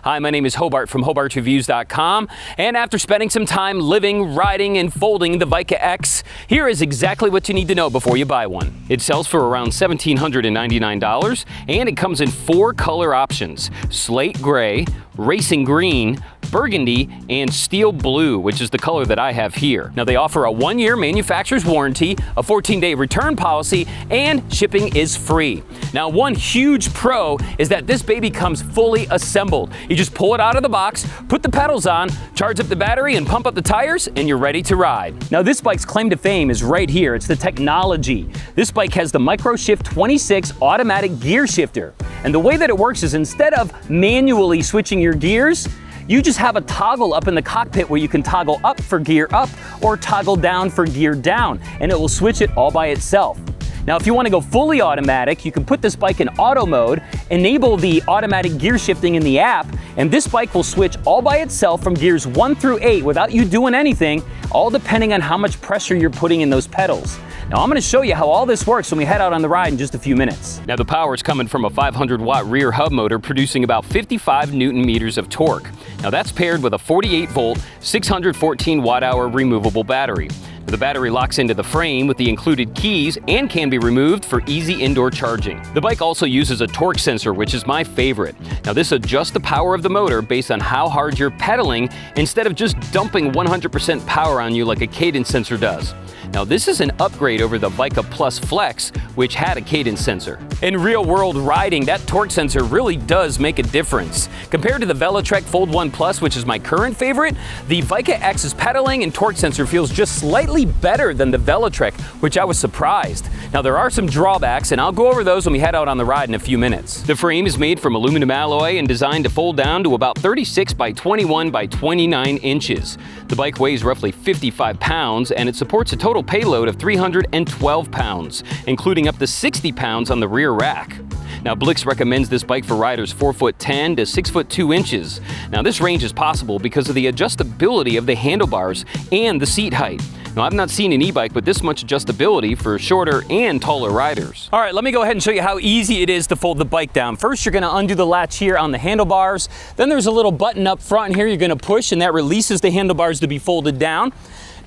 Hi, my name is Hobart from HobartReviews.com, and after spending some time living, riding, and folding the Vika X, here is exactly what you need to know before you buy one. It sells for around $1,799, and it comes in 4 color options: slate gray, racing green, burgundy, and steel blue, which is the color that I have here. Now, they offer a 1-year manufacturer's warranty, a 14-day return policy, and shipping is free. Now, one huge pro is that this baby comes fully assembled. You just pull it out of the box, put the pedals on, charge up the battery, and pump up the tires, and you're ready to ride. Now, this bike's claim to fame is right here. It's the technology. This bike has the MicroShift 26 automatic gear shifter. And the way that it works is instead of manually switching your gears, you just have a toggle up in the cockpit where you can toggle up for gear up or toggle down for gear down, and it will switch it all by itself. Now, if you want to go fully automatic, you can put this bike in auto mode, enable the automatic gear shifting in the app, and this bike will switch all by itself from gears 1 through 8 without you doing anything, all depending on how much pressure you're putting in those pedals. Now, I'm going to show you how all this works when we head out on the ride in just a few minutes. Now, the power is coming from a 500-watt rear hub motor producing about 55 Newton meters of torque. Now, that's paired with a 48-volt, 614 watt-hour removable battery. The battery locks into the frame with the included keys and can be removed for easy indoor charging. The bike also uses a torque sensor, which is my favorite. Now, this adjusts the power of the motor based on how hard you're pedaling instead of just dumping 100% power on you like a cadence sensor does. Now, this is an upgrade over the Vika Plus Flex, which had a cadence sensor. In real-world riding, that torque sensor really does make a difference. Compared to the Velotrek Fold 1 Plus, which is my current favorite, the Vika X's pedaling and torque sensor feels just slightly better than the Velotrek, which I was surprised. Now, there are some drawbacks, and I'll go over those when we head out on the ride in a few minutes. The frame is made from aluminum alloy and designed to fold down to about 36 by 21 by 29 inches. The bike weighs roughly 55 pounds, and it supports a total payload of 312 pounds, including up to 60 pounds on the rear rack. Now, Blix recommends this bike for riders 4'10" to 6'2" inches. Now, this range is possible because of the adjustability of the handlebars and the seat height. Now, I've not seen an e-bike with this much adjustability for shorter and taller riders. All right, let me go ahead and show you how easy it is to fold the bike down. First, you're gonna undo the latch here on the handlebars. Then there's a little button up front here you're gonna push, and that releases the handlebars to be folded down.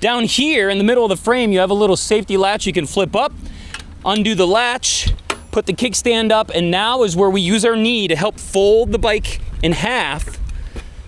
Down here in the middle of the frame, you have a little safety latch you can flip up, undo the latch, put the kickstand up, and now is where we use our knee to help fold the bike in half.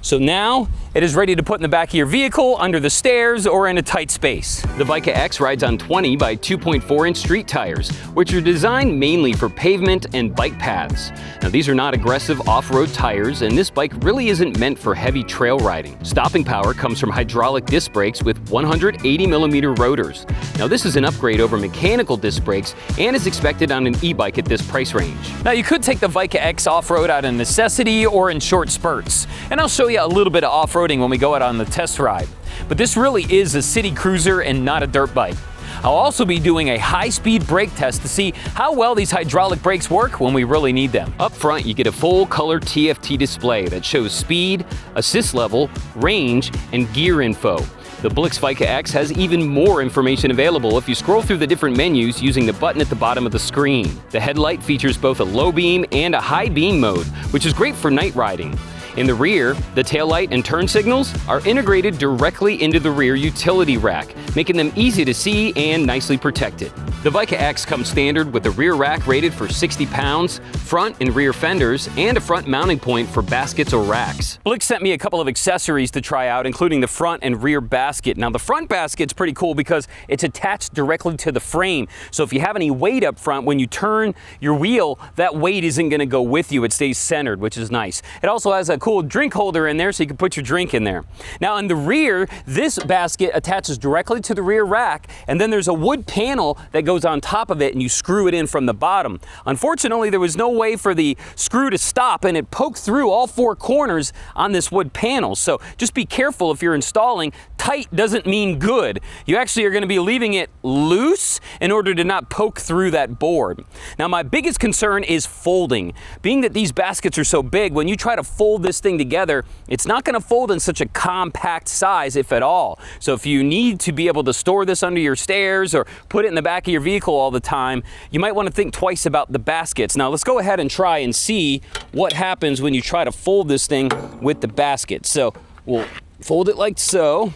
So now it is ready to put in the back of your vehicle, under the stairs, or in a tight space. The Vika X rides on 20 by 2.4-inch street tires, which are designed mainly for pavement and bike paths. Now, these are not aggressive off-road tires, and this bike really isn't meant for heavy trail riding. Stopping power comes from hydraulic disc brakes with 180mm rotors. Now, this is an upgrade over mechanical disc brakes and is expected on an e-bike at this price range. Now, you could take the Vika X off-road out of necessity or in short spurts, and I'll show you a little bit of off-road when we go out on the test ride. But this really is a city cruiser and not a dirt bike. I'll also be doing a high-speed brake test to see how well these hydraulic brakes work when we really need them. Up front, you get a full-color TFT display that shows speed, assist level, range, and gear info. The Blix Vika X has even more information available if you scroll through the different menus using the button at the bottom of the screen. The headlight features both a low beam and a high beam mode, which is great for night riding. In the rear, the taillight and turn signals are integrated directly into the rear utility rack, making them easy to see and nicely protected. The Vika X comes standard with a rear rack rated for 60 pounds, front and rear fenders, and a front mounting point for baskets or racks. Blix sent me a couple of accessories to try out, including the front and rear basket. Now, the front basket's pretty cool because it's attached directly to the frame. So if you have any weight up front, when you turn your wheel, that weight isn't gonna go with you. It stays centered, which is nice. It also has a cool drink holder in there so you can put your drink in there. Now, in the rear, this basket attaches directly to the rear rack, and then there's a wood panel that goes on top of it, and you screw it in from the bottom. Unfortunately, there was no way for the screw to stop, and it poked through all 4 corners on this wood panel. So just be careful if you're installing. Tight doesn't mean good. You actually are going to be leaving it loose in order to not poke through that board. Now, my biggest concern is folding. Being that these baskets are so big, when you try to fold this this thing together, it's not going to fold in such a compact size, if at all. So if you need to be able to store this under your stairs or put it in the back of your vehicle all the time, you might want to think twice about the baskets. Now let's go ahead and try and see what happens when you try to fold this thing with the basket. So we'll fold it like so.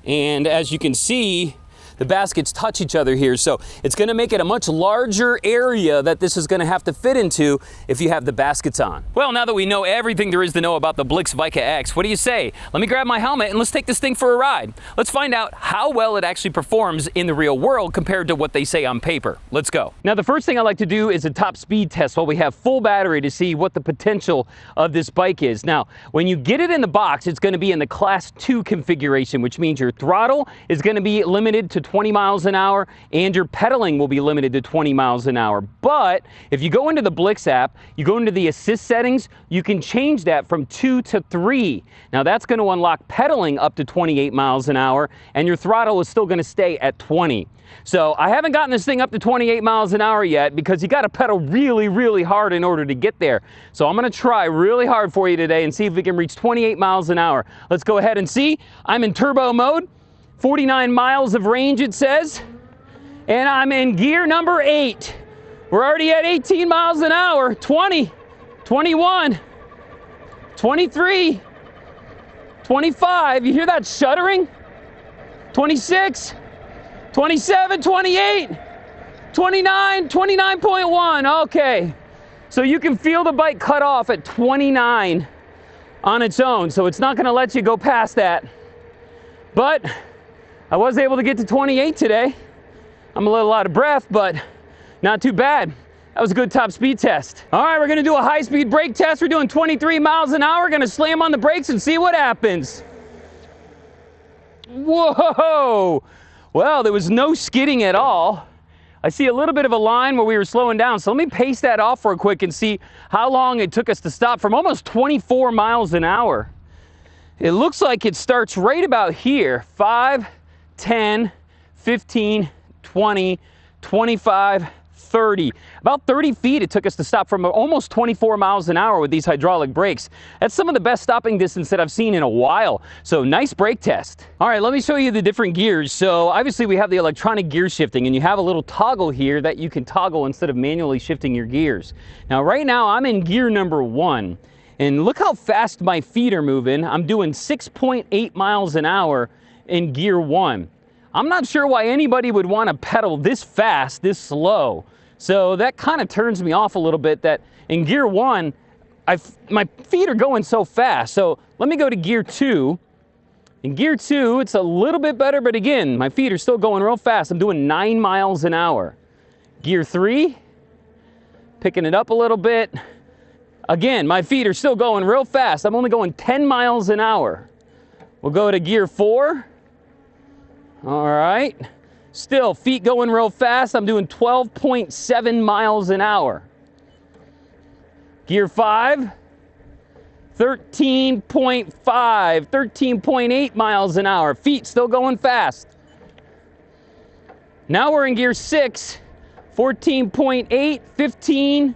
And as you can see, the baskets touch each other here, so it's going to make it a much larger area that this is going to have to fit into if you have the baskets on. Well, now that we know everything there is to know about the Blix Vika X, what do you say? Let me grab my helmet and let's take this thing for a ride. Let's find out how well it actually performs in the real world compared to what they say on paper. Let's go. Now, the first thing I like to do is a top speed test while we have full battery to see what the potential of this bike is. Now, when you get it in the box, it's going to be in the Class 2 configuration, which means your throttle is going to be limited to 20 miles an hour and your pedaling will be limited to 20 miles an hour. But if you go into the Blix app, you go into the assist settings, you can change that from 2 to 3. Now that's going to unlock pedaling up to 28 miles an hour and your throttle is still going to stay at 20. So I haven't gotten this thing up to 28 miles an hour yet because you got to pedal really, really hard in order to get there. So I'm going to try really hard for you today and see if we can reach 28 miles an hour. Let's go ahead and see. I'm in turbo mode. 49 miles of range it says, and I'm in gear number 8. We're already at 18 miles an hour, 20, 21, 23, 25, you hear that shuddering? 26, 27, 28, 29, 29.1, okay. So you can feel the bike cut off at 29 on its own, so it's not gonna let you go past that. But I was able to get to 28 today. I'm a little out of breath, but not too bad. That was a good top speed test. All right, we're gonna do a high speed brake test. We're doing 23 miles an hour. Gonna slam on the brakes and see what happens. Whoa! Well, there was no skidding at all. I see a little bit of a line where we were slowing down, so let me pace that off real quick and see how long it took us to stop from almost 24 miles an hour. It looks like it starts right about here, 5, 10, 15, 20, 25, 30. About 30 feet it took us to stop from almost 24 miles an hour with these hydraulic brakes. That's some of the best stopping distance that I've seen in a while. So nice brake test. All right, let me show you the different gears. So obviously we have the electronic gear shifting and you have a little toggle here that you can toggle instead of manually shifting your gears. Now right now I'm in gear number 1 and look how fast my feet are moving. I'm doing 6.8 miles an hour in gear 1. I'm not sure why anybody would want to pedal this fast, this slow. So that kind of turns me off a little bit that in gear 1, my feet are going so fast. So let me go to gear 2. In gear 2, it's a little bit better, but again, my feet are still going real fast. I'm doing 9 miles an hour. Gear 3, picking it up a little bit. Again, my feet are still going real fast. I'm only going 10 miles an hour. We'll go to gear 4. All right. Still, feet going real fast. I'm doing 12.7 miles an hour. Gear 5, 13.5, 13.8 miles an hour. Feet still going fast. Now we're in gear 6, 14.8, 15.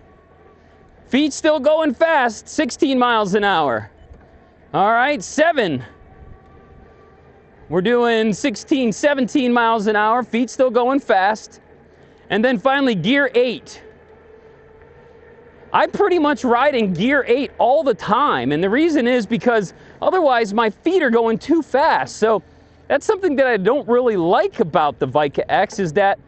Feet still going fast, 16 miles an hour. All right, 7. We're doing 16, 17 miles an hour, feet still going fast. And then finally, gear 8. I pretty much ride in gear 8 all the time, and the reason is because otherwise my feet are going too fast. So that's something that I don't really like about the Vika X is that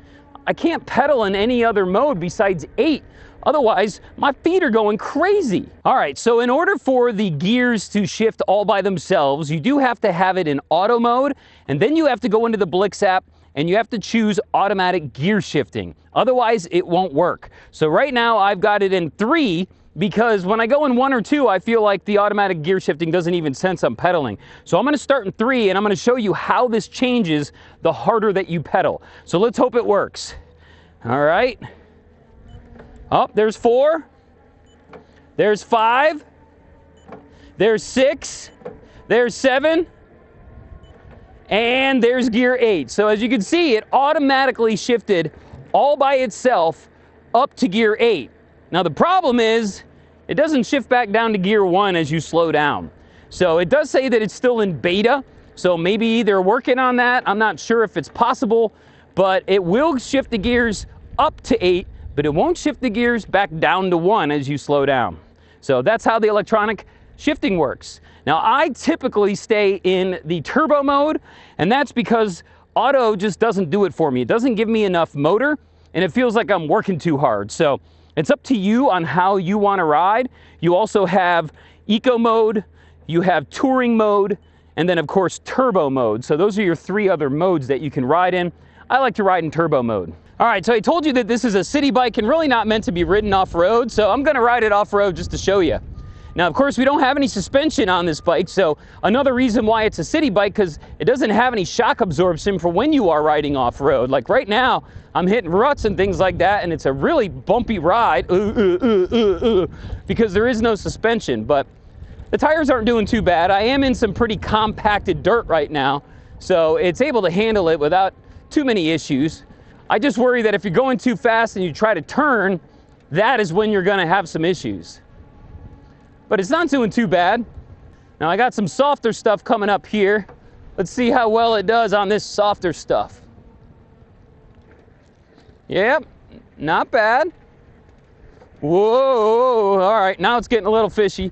I can't pedal in any other mode besides 8. Otherwise, my feet are going crazy. All right, so in order for the gears to shift all by themselves, you do have to have it in auto mode, and then you have to go into the Blix app and you have to choose automatic gear shifting. Otherwise, it won't work. So right now, I've got it in 3 because when I go in 1 or 2, I feel like the automatic gear shifting doesn't even sense I'm pedaling. So I'm gonna start in 3 and I'm gonna show you how this changes the harder that you pedal. So let's hope it works. All right. Oh, there's 4, there's 5, there's 6, there's 7, and there's gear 8. So as you can see, it automatically shifted all by itself up to gear 8. Now the problem is, it doesn't shift back down to gear 1 as you slow down. So it does say that it's still in beta, so maybe they're working on that. I'm not sure if it's possible, but it will shift the gears up to 8, but it won't shift the gears back down to 1 as you slow down. So that's how the electronic shifting works. Now, I typically stay in the turbo mode, and that's because auto just doesn't do it for me. It doesn't give me enough motor, and it feels like I'm working too hard. So it's up to you on how you want to ride. You also have eco mode, you have touring mode, and then of course turbo mode. So those are your 3 other modes that you can ride in. I like to ride in turbo mode. All right, so I told you that this is a city bike and really not meant to be ridden off-road, so I'm gonna ride it off-road just to show you. Now, of course, we don't have any suspension on this bike, so another reason why it's a city bike, because it doesn't have any shock absorption for when you are riding off-road. Like right now, I'm hitting ruts and things like that, and it's a really bumpy ride, because there is no suspension, but the tires aren't doing too bad. I am in some pretty compacted dirt right now, so it's able to handle it without too many issues. I just worry that if you're going too fast and you try to turn, that is when you're gonna have some issues. But it's not doing too bad. Now I got some softer stuff coming up here. Let's see how well it does on this softer stuff. Yep, not bad. Whoa, all right, now it's getting a little fishy.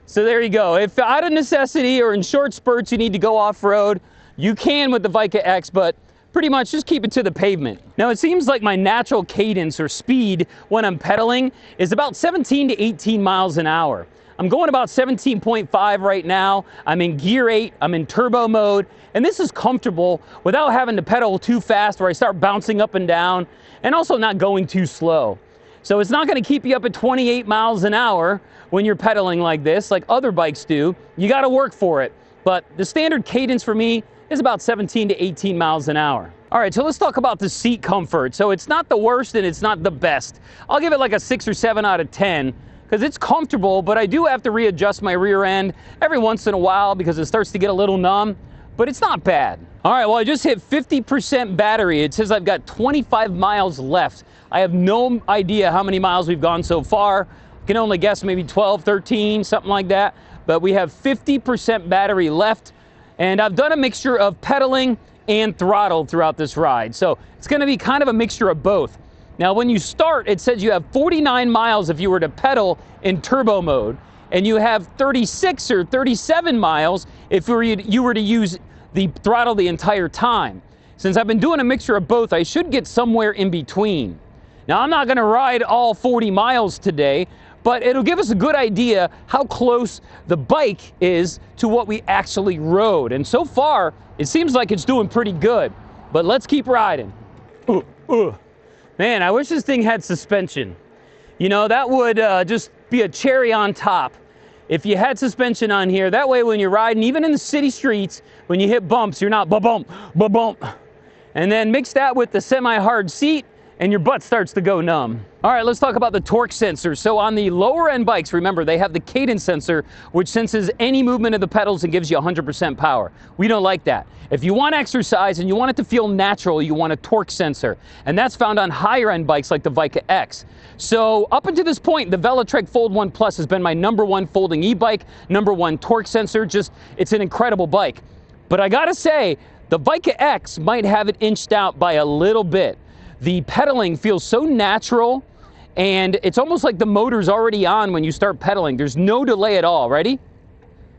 So there you go. If out of necessity or in short spurts you need to go off-road, you can with the Vika X, but pretty much just keep it to the pavement. Now it seems like my natural cadence or speed when I'm pedaling is about 17 to 18 miles an hour. I'm going about 17.5 right now. I'm in gear 8, I'm in turbo mode, and this is comfortable without having to pedal too fast where I start bouncing up and down, and also not going too slow. So it's not gonna keep you up at 28 miles an hour when you're pedaling like this, like other bikes do. You gotta work for it. But the standard cadence for me is about 17 to 18 miles an hour. All right, so let's talk about the seat comfort. So it's not the worst and it's not the best. I'll give it like a 6 or 7 out of 10 because it's comfortable, but I do have to readjust my rear end every once in a while because it starts to get a little numb, but it's not bad. All right, well, I just hit 50% battery. It says I've got 25 miles left. I have no idea how many miles we've gone so far. I can only guess maybe 12, 13, something like that, but we have 50% battery left. And I've done a mixture of pedaling and throttle throughout this ride. So it's gonna be kind of a mixture of both. Now, when you start, it says you have 49 miles if you were to pedal in turbo mode, and you have 36 or 37 miles if you were to use the throttle the entire time. Since I've been doing a mixture of both, I should get somewhere in between. Now, I'm not gonna ride all 40 miles today, but it'll give us a good idea how close the bike is to what we actually rode. And so far, it seems like it's doing pretty good, but let's keep riding. Man, I wish this thing had suspension. You know, that would just be a cherry on top. If you had suspension on here, that way when you're riding, even in the city streets, when you hit bumps, you're not ba-bump, ba-bump. And then mix that with the semi-hard seat, and your butt starts to go numb. All right, let's talk about the torque sensor. So on the lower end bikes, remember, they have the cadence sensor, which senses any movement of the pedals and gives you 100% power. We don't like that. If you want exercise and you want it to feel natural, you want a torque sensor. And that's found on higher end bikes like the Vika X. So up until this point, the Velotrek Fold 1 Plus has been my #1 folding e-bike, #1 torque sensor. Just, it's an incredible bike. But I gotta say, the Vika X might have it inched out by a little bit. The pedaling feels so natural, and it's almost like the motor's already on when you start pedaling. There's no delay at all. Ready?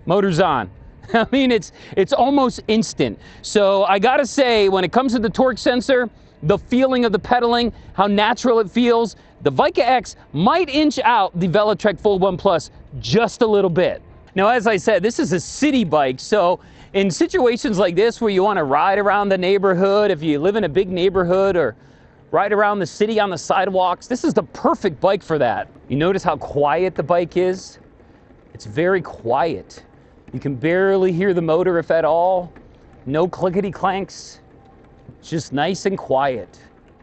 Motor's on. I mean, it's almost instant. So I gotta say, when it comes to the torque sensor, the feeling of the pedaling, how natural it feels, the Vika X might inch out the Velotrek Fold 1 Plus just a little bit. Now, as I said, this is a city bike, so in situations like this where you want to ride around the neighborhood, if you live in a big neighborhood or ride around the city on the sidewalks, this is the perfect bike for that. You notice how quiet the bike is? It's very quiet. You can barely hear the motor, if at all. No clickety clanks. It's just nice and quiet.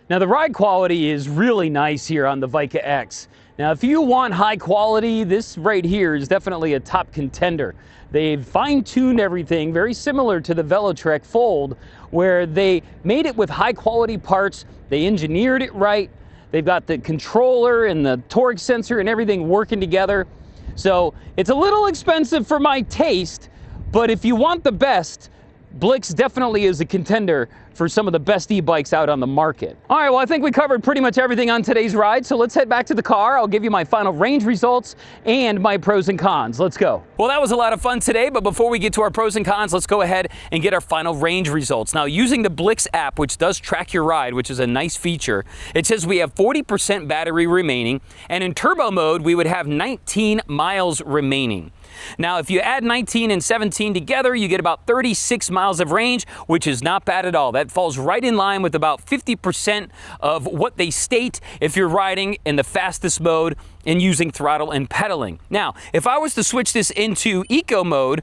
Now, the ride quality is really nice here on the Vika X. Now, if you want high quality, this right here is definitely a top contender. They've fine-tuned everything very similar to the Velotrek Fold, where they made it with high quality parts, they engineered it right, They've got the controller and the torque sensor and everything working together. So it's a little expensive for my taste, but if you want the best, Blix definitely is a contender for some of the best e-bikes out on the market. All right, well, I think we covered pretty much everything on today's ride, so let's head back to the car. I'll give you my final range results and my pros and cons. Let's go. Well, that was a lot of fun today, but before we get to our pros and cons, let's go ahead and get our final range results. Now, using the Blix app, which does track your ride, which is a nice feature, it says we have 40% battery remaining, and in turbo mode, we would have 19 miles remaining. Now, if you add 19 and 17 together, you get about 36 miles of range, which is not bad at all. That falls right in line with about 50% of what they state if you're riding in the fastest mode and using throttle and pedaling. Now, if I was to switch this into eco mode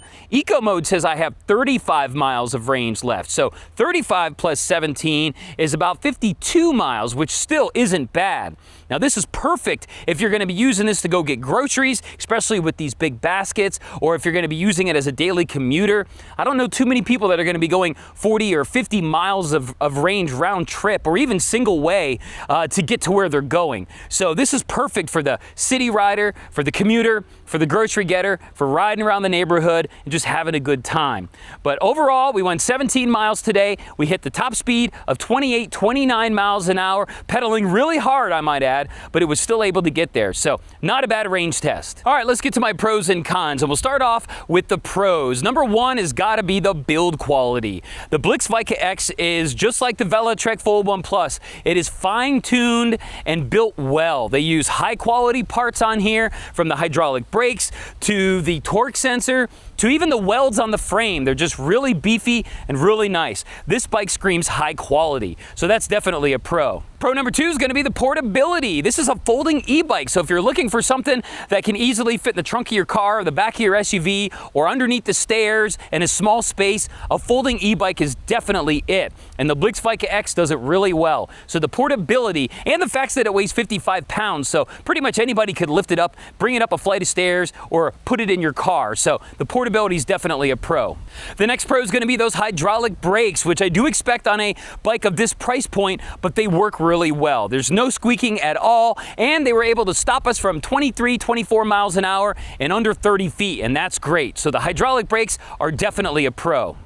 says I have 35 miles of range left. So 35 plus 17 is about 52 miles, which still isn't bad. Now, this is perfect if you're going to be using this to go get groceries, especially with these big baskets, or if you're going to be using it as a daily commuter. I don't know too many people that are going to be going 40 or 50 miles of range round trip, or even single way to get to where they're going. So this is perfect for the city rider, for the commuter, for the grocery getter, for riding around the neighborhood and just having a good time. But overall, we went 17 miles today. We hit the top speed of 28, 29 miles an hour, pedaling really hard, I might add, but it was still able to get there. So not a bad range test. All right, let's get to my pros and cons, and we'll start off with the pros. Number one has got to be the build quality. The Blix Vika X is just like the Velotrek Fold 1 Plus. It is fine-tuned and built well. They use high-quality parts on here, from the hydraulic brakes to the torque sensor to even the welds on the frame. They're just really beefy and really nice. This bike screams high quality, so that's definitely a pro. Pro number two is going to be the portability. This is a folding e-bike, so if you're looking for something that can easily fit in the trunk of your car, or the back of your SUV, or underneath the stairs in a small space, a folding e-bike is definitely it. And the Blix Vika X does it really well. So the portability, and the fact that it weighs 55 pounds, so pretty much anybody could lift it up, bring it up a flight of stairs, or put it in your car. So the portability is definitely a pro. The next pro is going to be those hydraulic brakes, which I do expect on a bike of this price point, but they work really well. There's no squeaking at all, and they were able to stop us from 23, 24 miles an hour in under 30 feet, and that's great. So the hydraulic brakes are definitely a pro.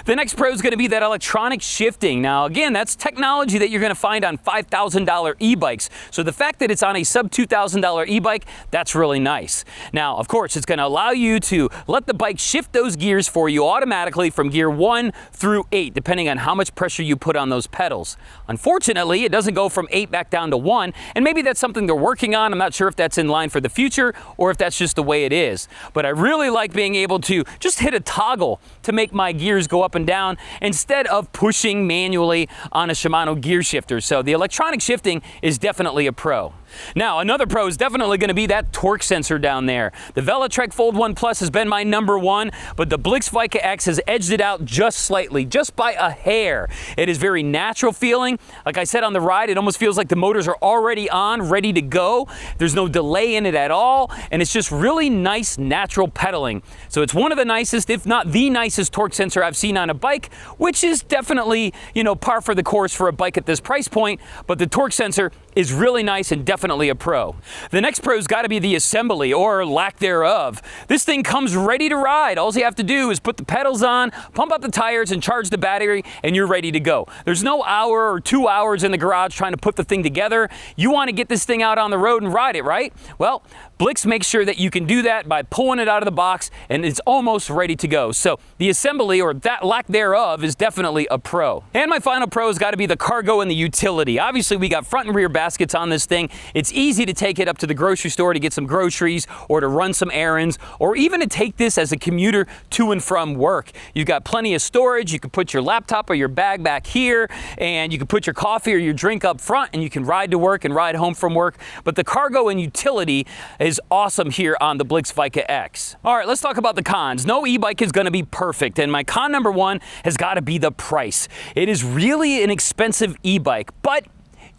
The next pro is going to be that electronic shifting. Now, again, that's technology that you're going to find on $5,000 e-bikes. So the fact that it's on a sub $2,000 e-bike, that's really nice. Now, of course, it's going to allow you to let the bike shift those gears for you automatically from gear 1 through 8, depending on how much pressure you put on those pedals. Unfortunately, it doesn't go from 8 back down to 1, and maybe that's something they're working on. I'm not sure if that's in line for the future or if that's just the way it is. But I really like being able to just hit a toggle to make my gears go up and down instead of pushing manually on a Shimano gear shifter. So the electronic shifting is definitely a pro. Now, another pro is definitely going to be that torque sensor down there. The Velotrek Fold 1 Plus has been my number one, but the Blix Vika X has edged it out just slightly, just by a hair. It is very natural feeling. Like I said on the ride, it almost feels like the motors are already on, ready to go. There's no delay in it at all, and it's just really nice, natural pedaling. So it's one of the nicest, if not the nicest torque sensor I've seen on a bike, which is definitely, par for the course for a bike at this price point, but the torque sensor is really nice and definitely a pro. The next pro's got to be the assembly, or lack thereof. This thing comes ready to ride. All you have to do is put the pedals on, pump up the tires, and charge the battery, and you're ready to go. There's no hour or 2 hours in the garage trying to put the thing together. You want to get this thing out on the road and ride it, right? Well, Blix makes sure that you can do that by pulling it out of the box, and it's almost ready to go. So the assembly, or that lack thereof, is definitely a pro. And my final pro has got to be the cargo and the utility. Obviously, we got front and rear baskets on this thing. It's easy to take it up to the grocery store to get some groceries, or to run some errands, or even to take this as a commuter to and from work. You've got plenty of storage. You can put your laptop or your bag back here, and you can put your coffee or your drink up front, and you can ride to work and ride home from work. But the cargo and utility is awesome here on the Blix Vika X. All right, let's talk about the cons. No e-bike is going to be perfect, and my con number one has got to be the price. It is really an expensive e-bike, but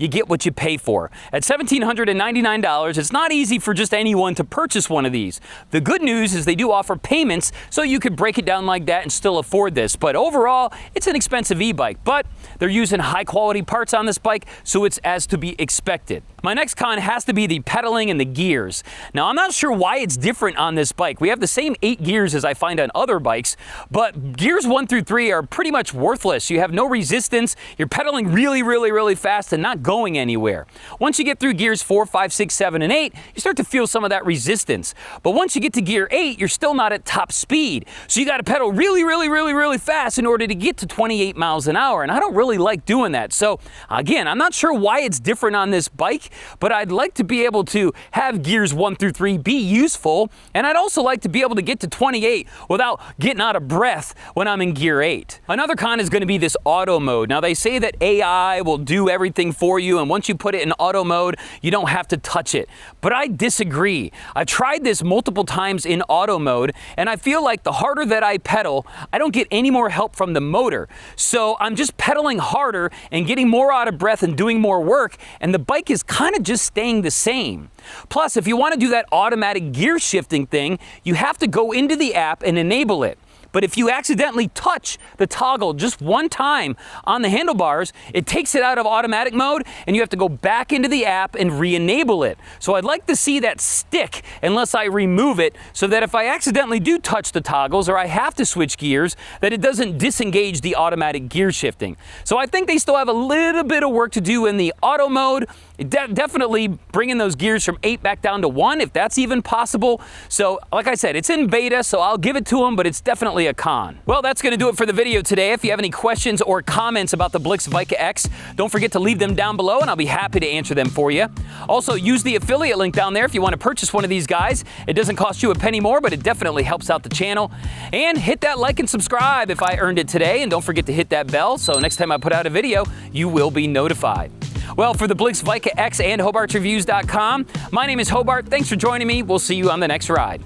you get what you pay for. At $1,799, it's not easy for just anyone to purchase one of these. The good news is they do offer payments, so you could break it down like that and still afford this. But overall, it's an expensive e-bike, but they're using high quality parts on this bike, so it's as to be expected. My next con has to be the pedaling and the gears. Now, I'm not sure why it's different on this bike. We have the same 8 gears as I find on other bikes, but gears 1 through 3 are pretty much worthless. You have no resistance, you're pedaling really fast and not going anywhere. Once you get through gears 4, 5, 6, 7, and 8, you start to feel some of that resistance. But once you get to gear 8, you're still not at top speed. So you gotta pedal really fast in order to get to 28 miles an hour, and I don't really like doing that. So again, I'm not sure why it's different on this bike, but I'd like to be able to have gears 1 through 3 be useful, and I'd also like to be able to get to 28 without getting out of breath when I'm in gear 8. Another con is going to be this auto mode. Now, they say that AI will do everything for you, and once you put it in auto mode, you don't have to touch it. But I disagree. I've tried this multiple times in auto mode, and I feel like the harder that I pedal, I don't get any more help from the motor. So I'm just pedaling harder and getting more out of breath and doing more work, and the bike is kind of just staying the same. Plus, if you want to do that automatic gear shifting thing, you have to go into the app and enable it. But if you accidentally touch the toggle just one time on the handlebars, it takes it out of automatic mode and you have to go back into the app and re-enable it. So I'd like to see that stick unless I remove it, so that if I accidentally do touch the toggles or I have to switch gears, that it doesn't disengage the automatic gear shifting. So I think they still have a little bit of work to do in the auto mode. Definitely bringing those gears from 8 back down to 1, if that's even possible. So like I said, it's in beta, so I'll give it to them, but it's definitely a con. Well, that's going to do it for the video today. If you have any questions or comments about the Blix Vika X, don't forget to leave them down below and I'll be happy to answer them for you. Also, use the affiliate link down there if you want to purchase one of these guys. It doesn't cost you a penny more, but it definitely helps out the channel. And hit that like and subscribe if I earned it today, and don't forget to hit that bell so next time I put out a video, you will be notified. Well, for the Blix Vika X and HobartReviews.com, my name is Hobart. Thanks for joining me. We'll see you on the next ride.